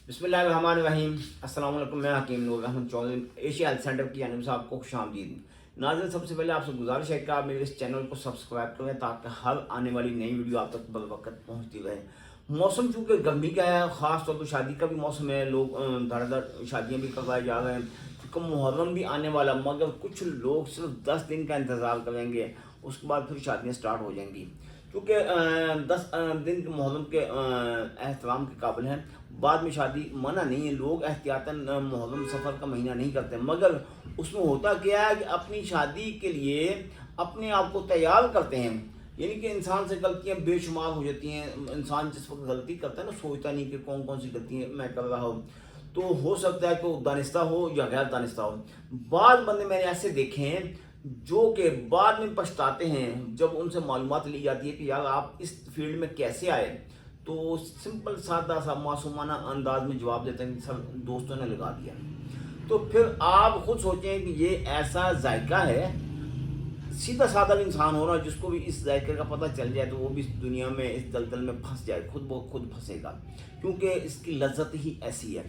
बिस्मिल्लाहिर्रहमानिर्रहीम। अस्सलाम वालेकुम। मैं Hakim Noor Ahmad Chaudhry Asia health centre की जानिब से आपको खुशामदीद। नाज़रीन, सबसे पहले आपसे गुजारिश है कि आप मेरे इस चैनल को सब्सक्राइब करें ताकि हर आने वाली नई वीडियो आप तक बर वक्त पहुँचती रहे। मौसम चूँकि गर्मी का है, ख़ास तौर पर शादी का भी मौसम है, लोग धड़ धड़ शादियाँ भी करवाए जा रहे हैं। क्योंकि मुहर्रम भी आने वाला, मगर कुछ लोग सिर्फ 10 दिन का इंतज़ार करेंगे, उसके बाद फिर शादियाँ स्टार्ट हो जाएंगी। क्योंकि 10 दिन के मुहर्रम के एहतराम के काबिल हैं। बाद में शादी मना नहीं है, लोग एहतियातन मुहर्रम सफ़र का महीना नहीं करते, मगर उसमें होता क्या है कि अपनी शादी के लिए अपने आप को तैयार करते हैं। यानी कि इंसान से गलतियां बेशुमार हो जाती हैं। इंसान जिस वक्त गलती करता है ना, सोचता नहीं कि कौन कौन सी गलतियाँ मैं कर रहा हूँ। तो हो सकता है कि वो दानिस्ता हो या गैर दानिस्ता हो। बाद बंदे मैंने ऐसे देखे हैं जो कि बाद में पछताते हैं जब उनसे मालूमात ली जाती है कि यार आप इस फील्ड में कैसे आए। तो सिंपल सादा सा मासूमाना अंदाज में जवाब देते हैं कि सर दोस्तों ने लगा दिया। तो फिर आप खुद सोचें कि ये ऐसा जायका है, सीधा साधा इंसान हो ना जिसको भी इस जायके का पता चल जाए तो वो भी इस दुनिया में इस दलदल में फंस जाए, खुद ब खुद फंसेगा, क्योंकि इसकी लज्जत ही ऐसी है।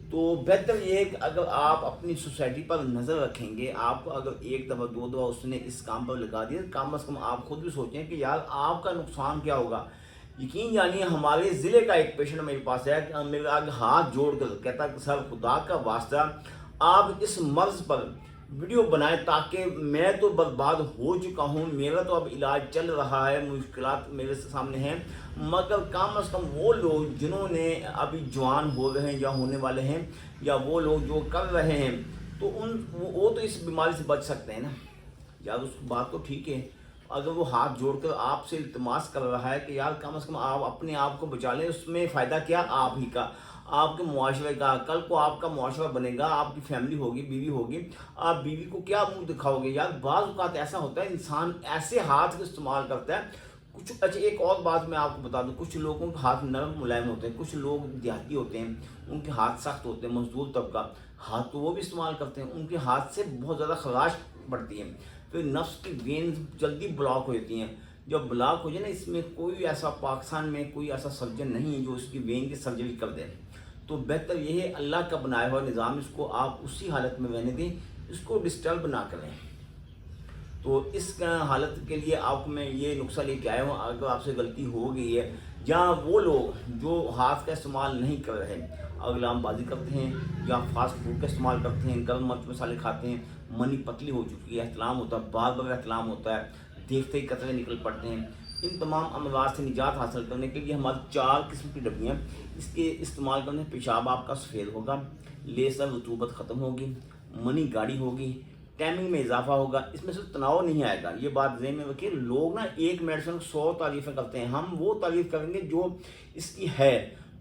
तो बेहतर ये है कि अगर आप अपनी सोसाइटी पर नज़र रखेंगे, आपको अगर एक दफ़ा दो दफ़ा उसने इस काम पर लगा दिया, कम अज़ कम आप खुद भी सोचें कि यार आपका नुकसान क्या होगा। यकीन जानिए, हमारे ज़िले का एक पेशेंट मेरे पास है, मेरे आगे हाथ जोड़ कर कहता कि सर खुदा का वास्ता आप इस मर्ज़ पर वीडियो बनाएं ताकि मैं तो बर्बाद हो चुका हूँ, मेरा तो अब इलाज चल रहा है, मुश्किलात मेरे सामने हैं, मगर कम अज़ कम वो लोग जिन्होंने अभी जवान हो रहे हैं या होने वाले हैं, या वो लोग जो कर रहे हैं, तो वो तो इस बीमारी से बच सकते हैं ना। यार उस बात तो ठीक है, अगर वो हाथ जोड़कर आपसे इल्तिमास कर रहा है कि यार कम से कम आप अपने आप को बचा लें, उसमें फ़ायदा क्या आप ही का, आपके मुआशरे का। कल को आपका मुआशरा बनेगा, आपकी फैमिली होगी, बीवी होगी, आप बीवी को क्या मुंह दिखाओगे। यार बाज़ औक़ात ऐसा होता है, इंसान ऐसे हाथ का इस्तेमाल करता है कुछ। अच्छा, एक और बात मैं आपको बता दूं, कुछ लोगों के हाथ नरम मुलायम होते हैं, कुछ लोग देहाती होते हैं, उनके हाथ सख्त होते हैं, मजदूर तबका, हाथ तो वो भी इस्तेमाल करते हैं, उनके हाथ से बहुत ज़्यादा खराश बढ़ती है, फिर नफ्स की वेन जल्दी ब्लॉक हो जाती हैं। जब ब्लॉक हो जाए ना, इसमें कोई ऐसा पाकिस्तान में कोई ऐसा सर्जन नहीं है जो इसकी वेन की सर्जरी कर दे। तो बेहतर यह है अल्लाह का बनाया हुआ निज़ाम, इसको आप उसी हालत में रहने दें, इसको डिस्टर्ब ना करें। तो इस हालत के लिए आपको मैं ये नुस्खा लेके आया हूँ। अगर आपसे गलती हो गई है, या वो लोग जो हाथ का इस्तेमाल नहीं कर रहे, अगलामबाजी करते हैं या फास्ट फूड का इस्तेमाल करते हैं, गर्म मिर्च मसाले खाते हैं, मनी पतली हो चुकी है, एहतलाम होता है, बार बार एहतलाम होता है, देखते ही कतरे निकल पड़ते हैं, इन तमाम अमराज से निजात हासिल करने के लिए हमारी 4 किस्म की डब्बियाँ, इसके इस्तेमाल करने से पेशाब आपका सफ़ेद होगा, लेसर रतूबत ख़त्म होगी, मनी गाढ़ी होगी, टाइमिंग में इजाफा होगा, इसमें से तनाव नहीं आएगा। ये बात ज़हन में रखिए। लोग ना एक मेडिसिन 100 तारीफ़ें करते हैं, हम वो तारीफ़ करेंगे जो इसकी है,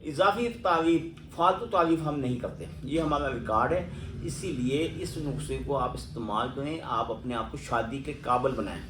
इजाफी तारीफ, फालतू तारीफ हम नहीं करते, ये हमारा रिकॉर्ड है। इसीलिए इस नुस्खे को आप इस्तेमाल करें, आप अपने आप को शादी के काबिल बनाएं।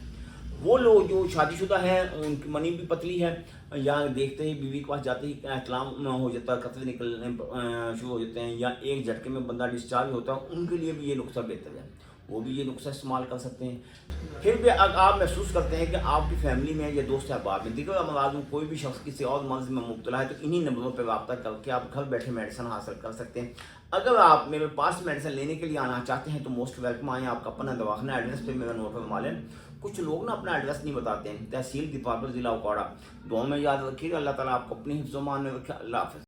वो लोग जो शादीशुदा हैं, उनकी मनी भी पतली है, या देखते ही बीवी के पास जाते ही एहतलाम हो जाता है, कतरे निकलने शुरू हो जाते हैं, या एक झटके में बंदा डिस्चार्ज होता है, उनके लिए भी ये नुस्खा बेहतर है, वो भी ये नुस्खा इस्तेमाल कर सकते हैं। फिर भी अगर आप महसूस करते हैं कि आपकी फैमिली में या दोस्त अहबाब में दिगर अमराज में कोई भी शख्स किसी और मर्ज़ में मुब्तला है, तो इन्हीं नंबरों पर रब्ता करके आप घर बैठे मेडिसिन हासिल कर सकते हैं। अगर आप मेरे पास मेडिसिन लेने के लिए आना चाहते हैं तो मोस्ट वेलकम आएँ। आपका अपना दवाखाना एड्रेस पे मेरा नोट फरमा लें। कुछ लोग ना अपना एड्रेस नहीं बताते हैं। तहसील दीपापुर, ज़िला उकाड़ा। दुआ में याद रखिएगा। अल्लाह ताला आपको अपनी हिफ्ज़-ओ-मान में रखे। अल्लाह हाफ़िज़।